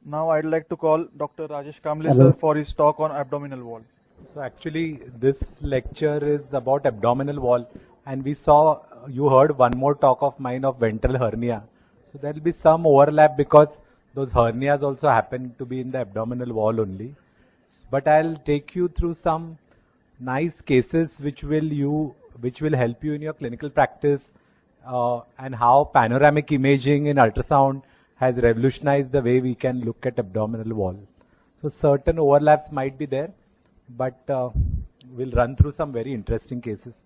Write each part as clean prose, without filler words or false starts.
Now I'd like to call Dr. Rajesh Kamble Hello. sir for his talk on abdominal wall. So actually this lecture is about abdominal wall, and you heard one more talk of mine of ventral hernia. So there will be some overlap because those hernias also happen to be in the abdominal wall only. But I'll take you through some nice cases which will help you in your clinical practice, and how panoramic imaging in ultrasound has revolutionized the way we can look at abdominal wall. So certain overlaps might be there, but we'll run through some very interesting cases.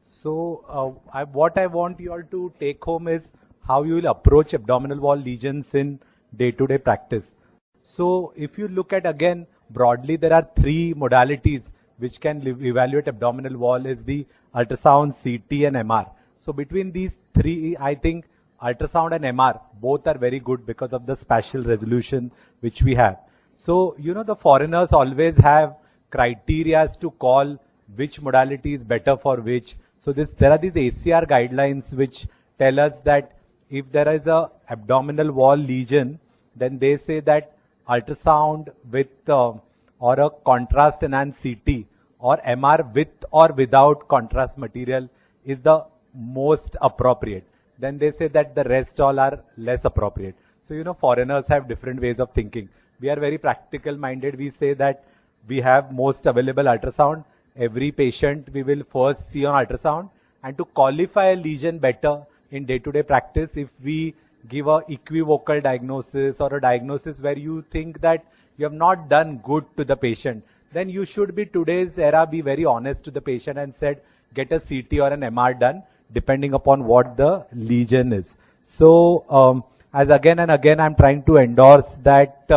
So what I want you all to take home is how you will approach abdominal wall lesions in day-to-day practice. So if you look at, again, broadly, there are three modalities which can evaluate abdominal wall is the ultrasound, CT and MR. So between these three, I think ultrasound and MR, both are very good because of the spatial resolution which we have. So, the foreigners always have criteria to call which modality is better for which. So there are these ACR guidelines which tell us that if there is a abdominal wall lesion, then they say that ultrasound with or a contrast enhanced CT or MR with or without contrast material is the most appropriate. Then they say that the rest all are less appropriate. So, foreigners have different ways of thinking. We are very practical minded. We say that we have most available ultrasound. Every patient we will first see on ultrasound, and to qualify a lesion better in day-to-day practice, if we give a equivocal diagnosis or a diagnosis where you think that you have not done good to the patient, then you should be today's era be very honest to the patient and said, get a CT or an MR done depending upon what the lesion is. So as again and again I'm trying to endorse that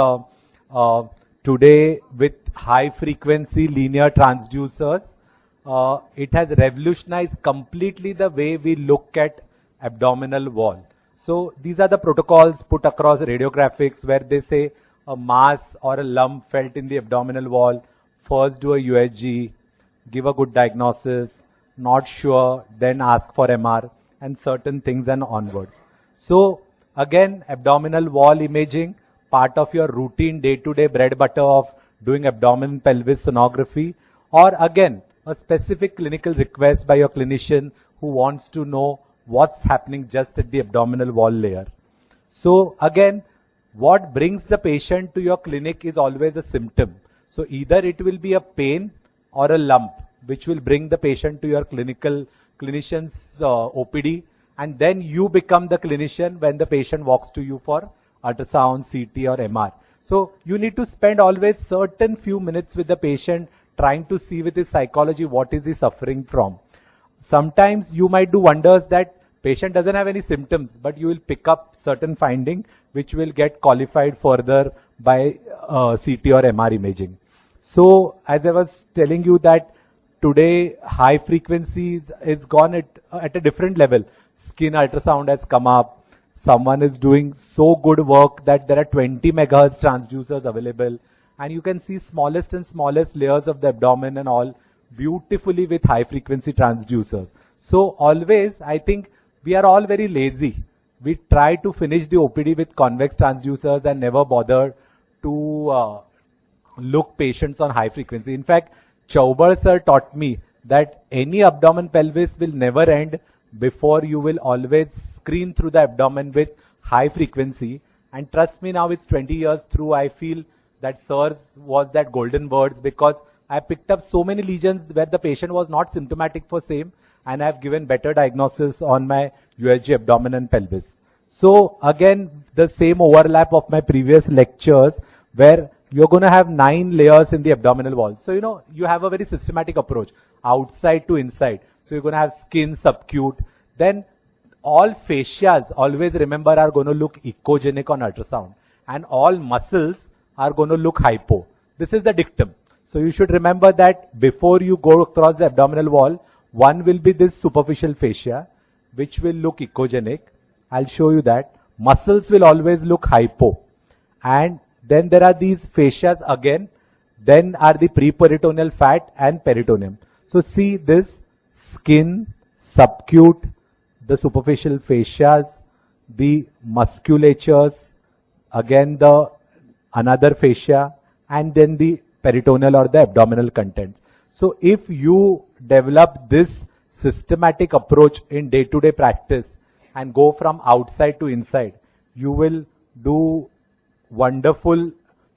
today with high frequency linear transducers, it has revolutionized completely the way we look at abdominal wall. So these are the protocols put across radiographics where they say a mass or a lump felt in the abdominal wall, first do a USG, give a good diagnosis, not sure, then ask for MR and certain things and onwards. So again, abdominal wall imaging, part of your routine day-to-day bread butter of doing abdomen pelvis sonography, or again, a specific clinical request by your clinician who wants to know what's happening just at the abdominal wall layer. So again, what brings the patient to your clinic is always a symptom. So either it will be a pain or a lump, which will bring the patient to your clinician's OPD, and then you become the clinician when the patient walks to you for ultrasound, CT or MR. So you need to spend always certain few minutes with the patient trying to see with his psychology what is he suffering from. Sometimes you might do wonders that patient doesn't have any symptoms, but you will pick up certain finding which will get qualified further by CT or MR imaging. So as I was telling you that today high frequencies is gone at a different level. Skin ultrasound has come up. Someone is doing so good work that there are 20 megahertz transducers available, and you can see smallest and smallest layers of the abdomen and all beautifully with high frequency transducers. So always, I think we are all very lazy. We try to finish the OPD with convex transducers and never bother to look patients on high frequency. In fact, Chaubar sir taught me that any abdomen pelvis will never end before you will always screen through the abdomen with high frequency. And trust me, now it's 20 years through, I feel that sirs was that golden words, because I picked up so many lesions where the patient was not symptomatic for same, and I've given better diagnosis on my USG abdomen and pelvis. So again, the same overlap of my previous lectures where you're going to have 9 layers in the abdominal wall. So, you have a very systematic approach, outside to inside. So you're going to have skin, subcute. Then all fascias, always remember, are going to look echogenic on ultrasound. And all muscles are going to look hypo. This is the dictum. So you should remember that before you go across the abdominal wall, one will be this superficial fascia, which will look echogenic. I'll show you that. Muscles will always look hypo. And then there are these fascias again. Then are the preperitoneal fat and peritoneum. So see this skin, subcute, the superficial fascias, the musculatures, again the another fascia, and then the peritoneal or the abdominal contents. So if you develop this systematic approach in day-to-day practice and go from outside to inside, you will do wonderful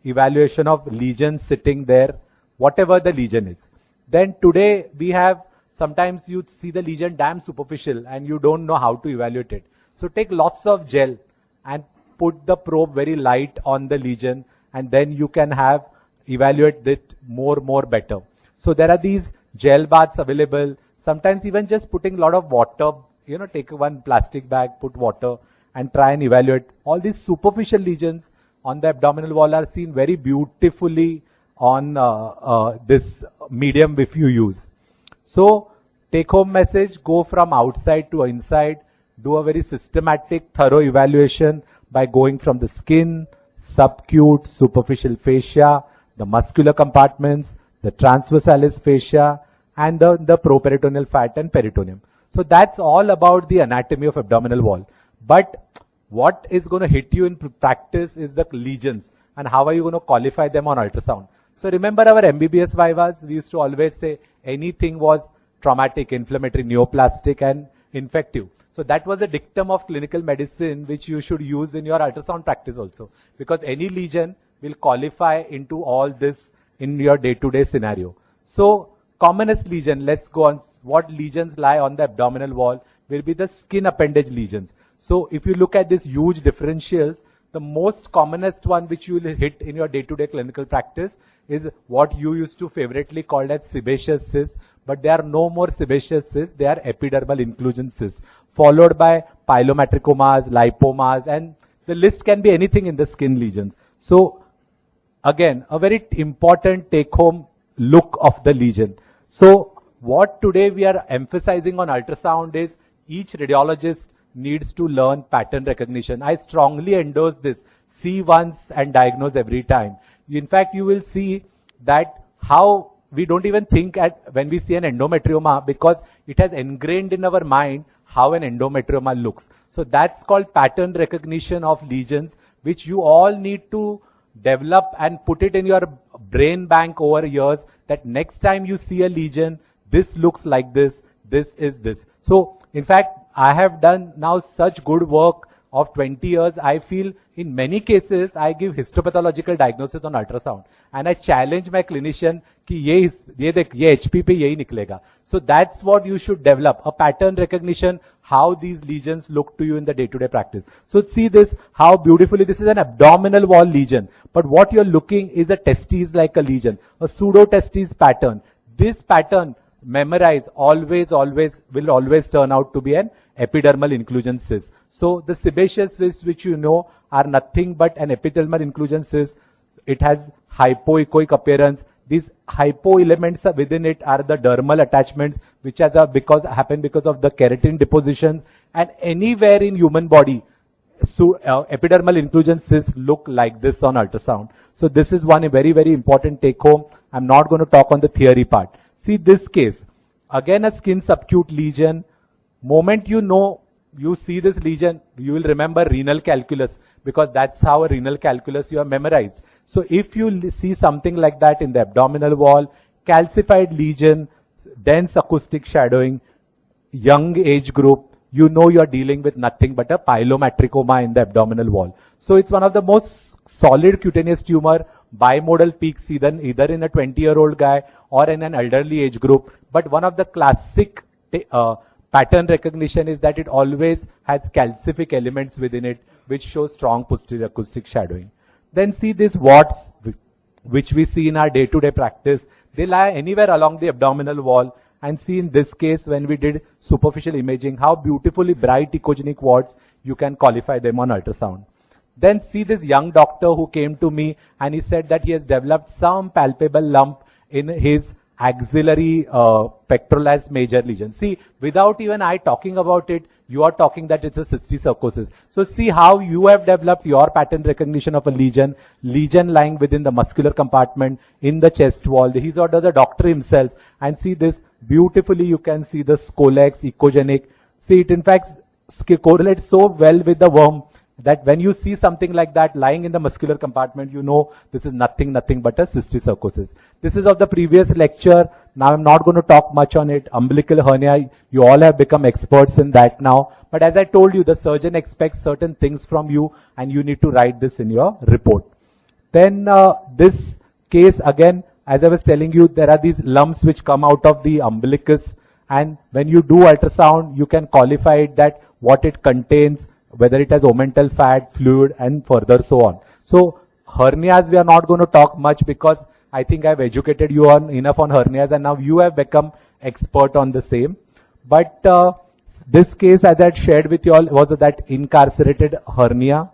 evaluation of lesions sitting there, whatever the lesion is. Then today we have, sometimes you see the lesion damn superficial and you don't know how to evaluate it. So take lots of gel and put the probe very light on the lesion, and then you can have evaluate it more better. So there are these gel baths available. Sometimes even just putting a lot of water, take one plastic bag, put water and try and evaluate. All these superficial lesions on the abdominal wall are seen very beautifully on this medium if you use. So take home message, go from outside to inside, do a very systematic, thorough evaluation by going from the skin, subcute, superficial fascia, the muscular compartments, the transversalis fascia, and the properitoneal fat and peritoneum. So that's all about the anatomy of abdominal wall. But what is going to hit you in practice is the lesions, and how are you going to qualify them on ultrasound. So remember our MBBS vivas, we used to always say anything was traumatic, inflammatory, neoplastic, and infective. So that was a dictum of clinical medicine which you should use in your ultrasound practice also, because any lesion will qualify into all this in your day-to-day scenario. So commonest lesion, let's go on. What lesions lie on the abdominal wall will be the skin appendage lesions. So if you look at these huge differentials, the most commonest one which you will hit in your day-to-day clinical practice is what you used to favoritely call as sebaceous cyst, but there are no more sebaceous cysts, they are epidermal inclusion cysts, followed by pilomatricomas, lipomas, and the list can be anything in the skin lesions. So again, a very important take-home look of the lesion. So what today we are emphasizing on ultrasound is each radiologist needs to learn pattern recognition. I strongly endorse this. See once and diagnose every time. In fact, you will see that how we don't even think at when we see an endometrioma, because it has ingrained in our mind how an endometrioma looks. So that's called pattern recognition of lesions, which you all need to develop and put it in your brain bank over years, that next time you see a lesion, this looks like this is this. So in fact, I have done now such good work of 20 years. I feel in many cases I give histopathological diagnosis on ultrasound, and I challenge my clinician कि ये HP पे यही निकलेगा. So that's what you should develop, a pattern recognition, how these lesions look to you in the day-to-day practice. So see this, how beautifully this is an abdominal wall lesion, but what you're looking is a testes like a lesion, a pseudo testes pattern. This pattern, memorize, will always turn out to be an epidermal inclusion cyst. So the sebaceous cysts, which you know are nothing but an epidermal inclusion cyst. It has hypoechoic appearance. These hypo elements within it are the dermal attachments, which happen because of the keratin deposition. And anywhere in human body, epidermal inclusion cysts look like this on ultrasound. So this is one very important take home. I'm not going to talk on the theory part. See this case, again a skin subcute lesion. Moment you see this lesion, you will remember renal calculus, because that's how a renal calculus you have memorized. So if you see something like that in the abdominal wall, calcified lesion, dense acoustic shadowing, young age group, you know you're dealing with nothing but a pilomatricoma in the abdominal wall. So it's one of the most solid cutaneous tumor, bimodal peaks either in a 20-year-old guy or in an elderly age group. But one of the classic pattern recognition is that it always has calcific elements within it, which show strong posterior acoustic shadowing. Then see these warts, which we see in our day-to-day practice. They lie anywhere along the abdominal wall. And see in this case, when we did superficial imaging, how beautifully bright echogenic warts, you can qualify them on ultrasound. Then see this young doctor who came to me and he said that he has developed some palpable lump in his axillary pectoralis major lesion. See, without even I talking about it, you are talking that it's a cysticercosis. So see how you have developed your pattern recognition of a lesion lying within the muscular compartment in the chest wall. He's or does a doctor himself, and see this beautifully. You can see the scolex, echogenic. See, it in fact correlates so well with the worm that when you see something like that lying in the muscular compartment, you know this is nothing but a cysticercosis. This is of the previous lecture. Now I'm not going to talk much on it. Umbilical hernia, you all have become experts in that now. But as I told you, the surgeon expects certain things from you and you need to write this in your report. Then this case again, as I was telling you, there are these lumps which come out of the umbilicus, and when you do ultrasound, you can qualify it that what it contains, whether it has omental fat, fluid, and further so on. So hernias we are not going to talk much because I think I've educated you on enough on hernias and now you have become expert on the same. But this case, as I had shared with you all, was that incarcerated hernia.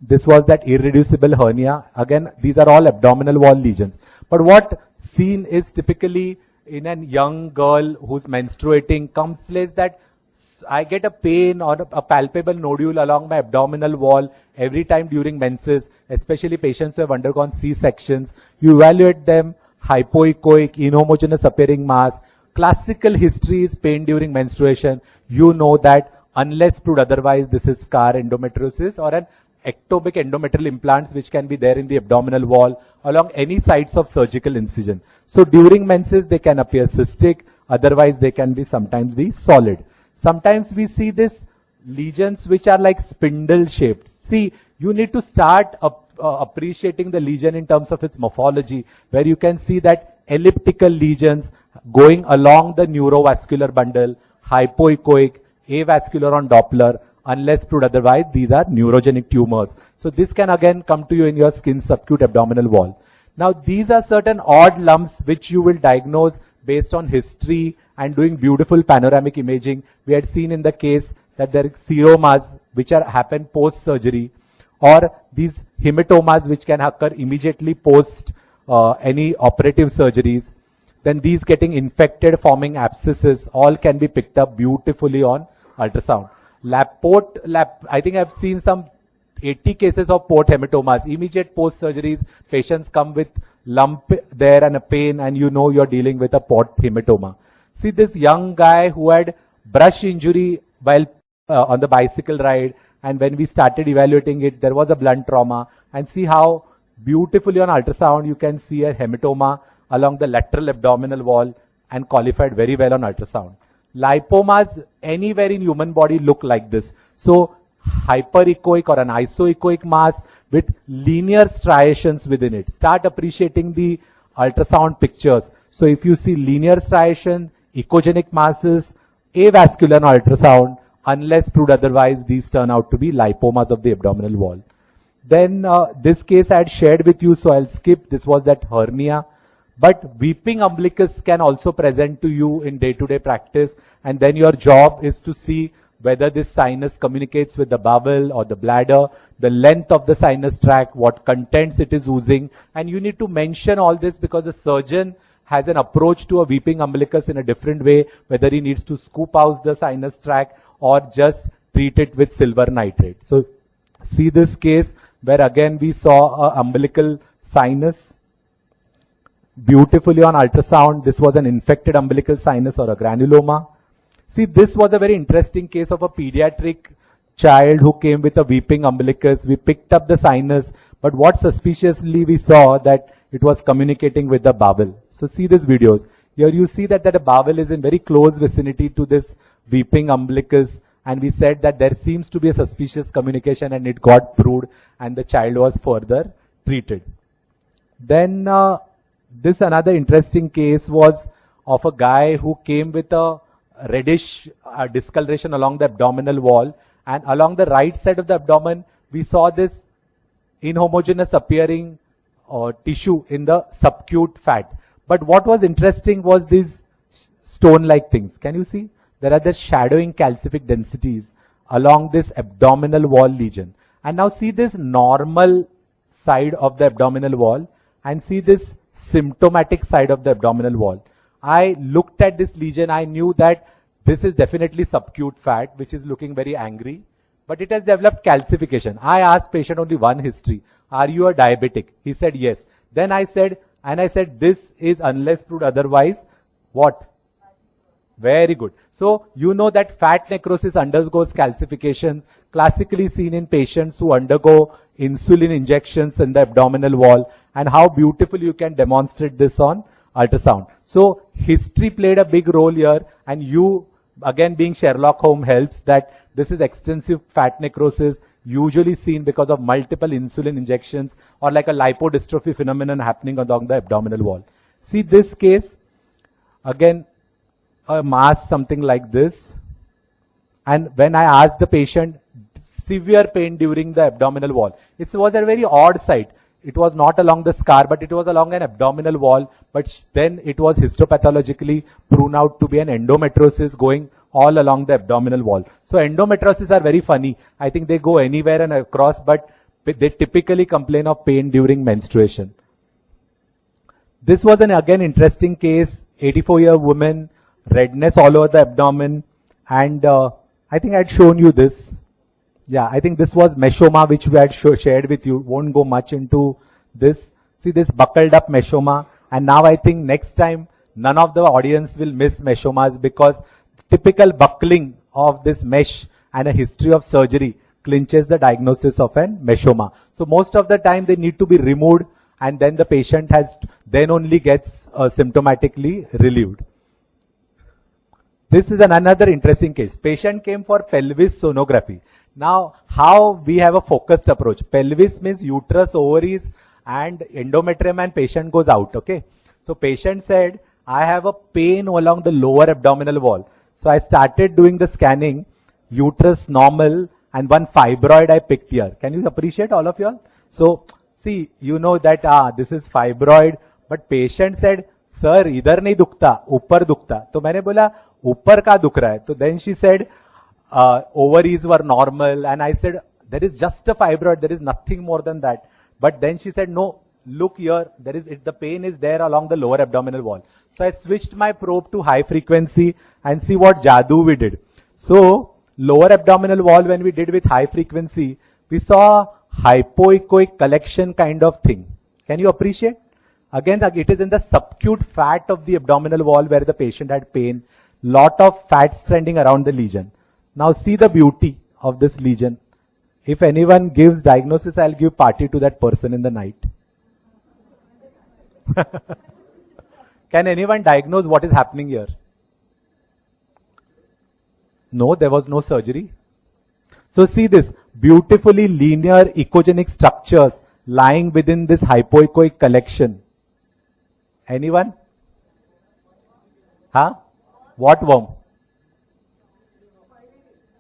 This was that irreducible hernia. Again, these are all abdominal wall lesions. But what seen is typically in a young girl who's menstruating comes says that I get a pain or a palpable nodule along my abdominal wall every time during menses, especially patients who have undergone C-sections. You evaluate them, hypoechoic, inhomogeneous appearing mass. Classical history is pain during menstruation. You know that unless proved otherwise, this is scar endometriosis or an ectopic endometrial implants which can be there in the abdominal wall along any sites of surgical incision. So during menses, they can appear cystic, otherwise they can be sometimes be solid. Sometimes we see this lesions which are like spindle shaped. See, you need to start appreciating the lesion in terms of its morphology, where you can see that elliptical lesions going along the neurovascular bundle, hypoechoic, avascular on Doppler. Unless proved otherwise, these are neurogenic tumors. So this can again come to you in your skin subacute abdominal wall. Now these are certain odd lumps which you will diagnose based on history and doing beautiful panoramic imaging. We had seen in the case that there are seromas which are happen post-surgery, or these hematomas which can occur immediately post any operative surgeries. Then these getting infected, forming abscesses, all can be picked up beautifully on ultrasound. I think I've seen some 80 cases of port hematomas. Immediate post-surgeries, patients come with lump there and a pain, and you know you're dealing with a port hematoma. See this young guy who had brush injury while on the bicycle ride, and when we started evaluating it, there was a blunt trauma. And see how beautifully on ultrasound you can see a hematoma along the lateral abdominal wall and qualified very well on ultrasound. Lipomas anywhere in human body look like this. So hyperechoic or an isoechoic mass with linear striations within it. Start appreciating the ultrasound pictures. So if you see linear striation, echogenic masses, avascular on ultrasound, unless proved otherwise, these turn out to be lipomas of the abdominal wall. Then this case I had shared with you, so I'll skip. This was that hernia. But weeping umbilicus can also present to you in day-to-day practice, and then your job is to see whether this sinus communicates with the bowel or the bladder, the length of the sinus tract, what contents it is oozing, and you need to mention all this because the surgeon has an approach to a weeping umbilicus in a different way, whether he needs to scoop out the sinus tract or just treat it with silver nitrate. So see this case where again we saw a umbilical sinus. Beautifully on ultrasound, this was an infected umbilical sinus or a granuloma. See, this was a very interesting case of a pediatric child who came with a weeping umbilicus. We picked up the sinus, but what suspiciously we saw that it was communicating with the bowel. So see these videos. Here you see that the bowel is in very close vicinity to this weeping umbilicus, and we said that there seems to be a suspicious communication, and it got proved and the child was further treated. Then this another interesting case was of a guy who came with a reddish discoloration along the abdominal wall, and along the right side of the abdomen we saw this inhomogeneous appearing tissue in the subacute fat. But what was interesting was these stone-like things. Can you see? There are the shadowing calcific densities along this abdominal wall lesion. And now see this normal side of the abdominal wall and see this symptomatic side of the abdominal wall. I looked at this lesion, I knew that this is definitely subacute fat, which is looking very angry, but it has developed calcification. I asked patient only one history. Are you a diabetic? He said yes. Then I said, this is unless proved otherwise, what? Very good. So you know that fat necrosis undergoes calcifications, classically seen in patients who undergo insulin injections in the abdominal wall, and how beautiful you can demonstrate this on ultrasound. So history played a big role here, and you, again being Sherlock Holmes, helps that this is extensive fat necrosis, usually seen because of multiple insulin injections or like a lipodystrophy phenomenon happening along the abdominal wall. See this case, again, a mass something like this. And when I asked the patient, severe pain during the abdominal wall. It was a very odd site. It was not along the scar, but it was along an abdominal wall. But then it was histopathologically proven out to be an endometriosis going all along the abdominal wall. So endometriosis are very funny. I think they go anywhere and across, but they typically complain of pain during menstruation. This was an again interesting case, 84-year woman, redness all over the abdomen, and I think I had shown you this. Yeah, I think this was meschoma which we had shared with you. Won't go much into this. See this buckled up meschoma, and now I think next time none of the audience will miss meschomas because typical buckling of this mesh and a history of surgery clinches the diagnosis of an meschoma. So most of the time they need to be removed, and then the patient then only gets symptomatically relieved. This is another interesting case. Patient came for pelvis sonography. Now, how we have a focused approach. Pelvis means uterus, ovaries, and endometrium, and patient goes out, okay? So patient said, I have a pain along the lower abdominal wall. So I started doing the scanning, uterus normal, and one fibroid I picked here. Can you appreciate, all of you all? So, see, you know that, this is fibroid, but patient said, sir, idhar nahi dukta, upar dukta. तो मैंने बोला, ऊपर का दुख रहा है. तो then she said, ovaries were normal, and I said, there is just a fibroid, there is nothing more than that. But then she said, no, look here, the pain is there along the lower abdominal wall. So I switched my probe to high frequency and see what jadoo we did. So lower abdominal wall, when we did with high frequency, we saw hypoechoic collection kind of thing. Can you appreciate? Again, it is in the subacute fat of the abdominal wall where the patient had pain. Lot of fat stranding around the lesion. Now see the beauty of this lesion. If anyone gives diagnosis, I'll give party to that person in the night. Can anyone diagnose what is happening here? No, there was no surgery. So see this beautifully linear echogenic structures lying within this hypoechoic collection. Anyone? Huh? What worm?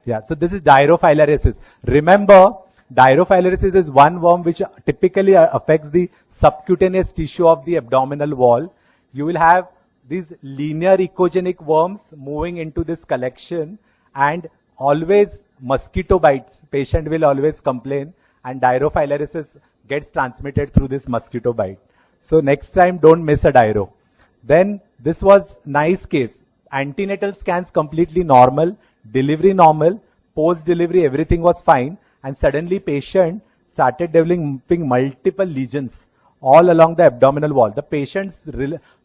Yeah, so this is dirophylaresis. Remember, dirophylaresis is one worm which typically affects the subcutaneous tissue of the abdominal wall. You will have these linear echogenic worms moving into this collection, and always mosquito bites. Patient will always complain, and dirophylaresis gets transmitted through this mosquito bite. So next time, don't miss a diro. Then this was nice case. Antenatal scans completely normal, delivery normal, post-delivery everything was fine, and suddenly patient started developing multiple lesions all along the abdominal wall. The patient's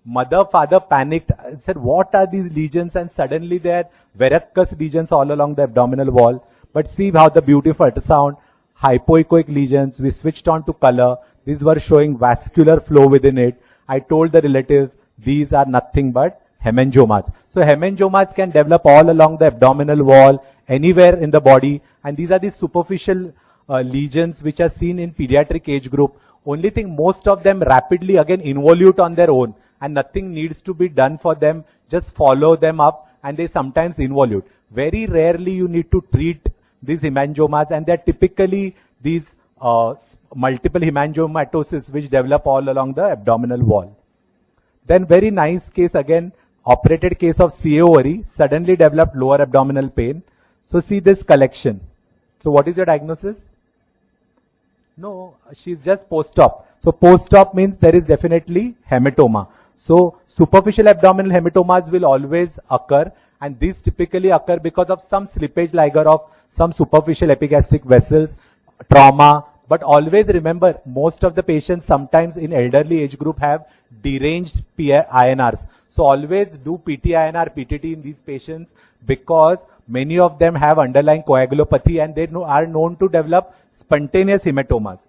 mother, father panicked and said, what are these lesions? And suddenly there are verrucous lesions all along the abdominal wall. But see how the beautiful ultrasound, hypoechoic lesions, we switched on to color. These were showing vascular flow within it. I told the relatives, these are nothing but hemangiomas. So hemangiomas can develop all along the abdominal wall, anywhere in the body. And these are the superficial lesions which are seen in pediatric age group. Only thing, most of them rapidly again involute on their own, and nothing needs to be done for them. Just follow them up, and they sometimes involute. Very rarely you need to treat these hemangiomas, and they're typically these multiple hemangiomatosis which develop all along the abdominal wall. Then very nice case again, operated case of CA ovary, suddenly developed lower abdominal pain. So see this collection. So what is your diagnosis? No, she's just post-op. So post-op means there is definitely hematoma. So superficial abdominal hematomas will always occur, and these typically occur because of some slippage liger of some superficial epigastric vessels, trauma, But always remember, most of the patients sometimes in elderly age group have deranged INRs. So always do PT-INR, PTT in these patients because many of them have underlying coagulopathy and they are known to develop spontaneous hematomas.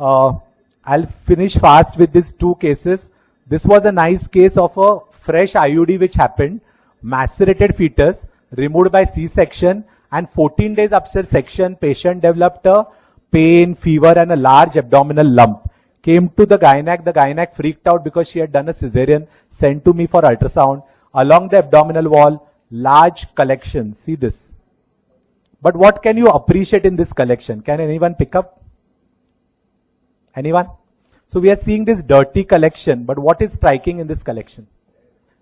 I'll finish fast with these two cases. This was a nice case of a fresh IUD which happened, macerated fetus, removed by C-section, and 14 days after section, patient developed a pain, fever, and a large abdominal lump. Came to the gynac freaked out because she had done a cesarean, sent to me for ultrasound. Along the abdominal wall, large collection. See this. But what can you appreciate in this collection? Can anyone pick up? Anyone? So we are seeing this dirty collection, but what is striking in this collection?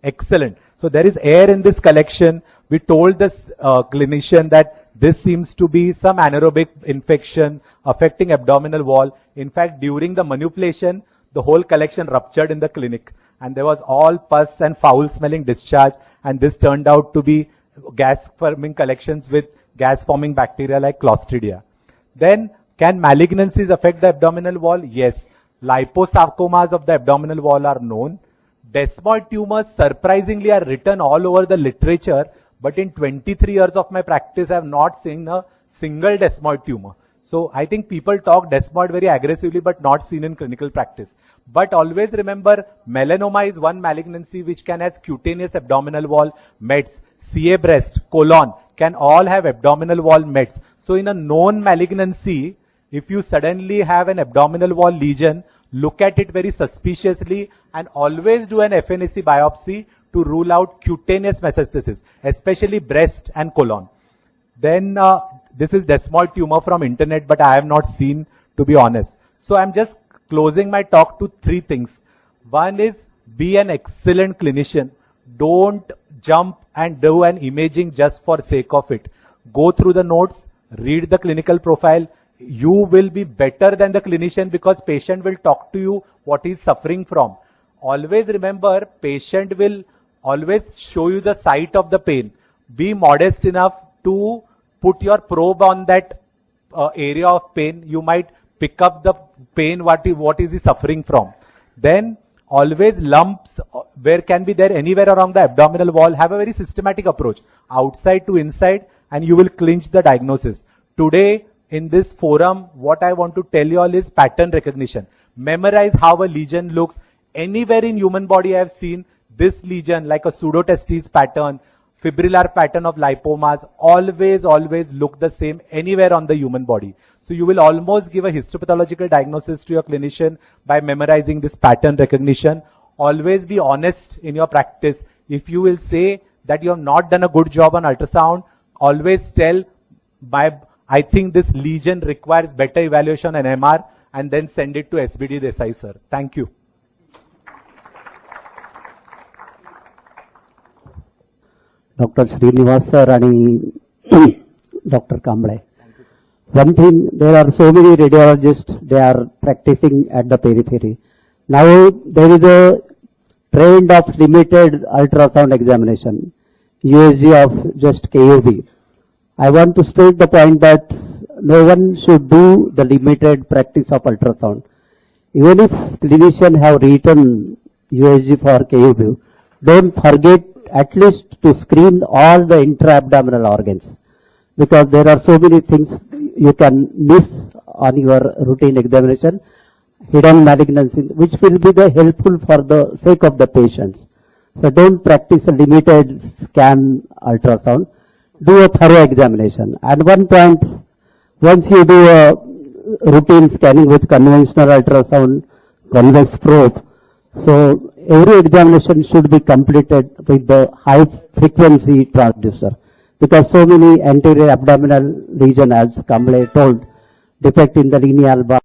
Excellent. So there is air in this collection. We told this clinician that this seems to be some anaerobic infection affecting abdominal wall. In fact, during the manipulation, the whole collection ruptured in the clinic and there was all pus and foul smelling discharge, and this turned out to be gas forming collections with gas forming bacteria like Clostridia. Then can malignancies affect the abdominal wall? Yes. Liposarcomas of the abdominal wall are known. Desmoid tumors surprisingly are written all over the literature, but in 23 years of my practice, I have not seen a single desmoid tumor. So I think people talk desmoid very aggressively, but not seen in clinical practice. But always remember, melanoma is one malignancy which can have cutaneous abdominal wall mets. CA breast, colon can all have abdominal wall mets. So in a known malignancy, if you suddenly have an abdominal wall lesion, look at it very suspiciously and always do an FNAC biopsy to rule out cutaneous metastasis, especially breast and colon. Then this is desmoid tumor from internet, but I have not seen, to be honest. So I'm just closing my talk to three things. One is be an excellent clinician. Don't jump and do an imaging just for sake of it. Go through the notes, read the clinical profile. You will be better than the clinician because patient will talk to you what he's suffering from. Always remember, patient will always show you the site of the pain. Be modest enough to put your probe on that area of pain. You might pick up the pain, what is he suffering from. Then always lumps where can be there anywhere around the abdominal wall. Have a very systematic approach, outside to inside, and you will clinch the diagnosis. Today, in this forum, what I want to tell you all is pattern recognition. Memorize how a lesion looks. Anywhere in human body I have seen this lesion like a pseudotestis pattern, fibrillar pattern of lipomas, always look the same anywhere on the human body. So you will almost give a histopathological diagnosis to your clinician by memorizing this pattern recognition. Always be honest in your practice. If you will say that you have not done a good job on ultrasound, always tell, I think this lesion requires better evaluation and MR, and then send it to SBD Desai sir. Thank you. Dr. Srinivas sir and Dr. Kamble. One thing, there are so many radiologists, they are practicing at the periphery. Now there is a trend of limited ultrasound examination, USG of just KUB. I want to state the point that no one should do the limited practice of ultrasound. Even if clinicians have written USG for KUB, don't forget at least to screen all the intra-abdominal organs, because there are so many things you can miss on your routine examination, hidden malignancy, which will be the helpful for the sake of the patients. So don't practice a limited scan ultrasound. Do a thorough examination. And one point, once you do a routine scanning with conventional ultrasound, convex probe, so every examination should be completed with the high frequency transducer, because so many anterior abdominal region, as Kamble told, defect in the lineal bar.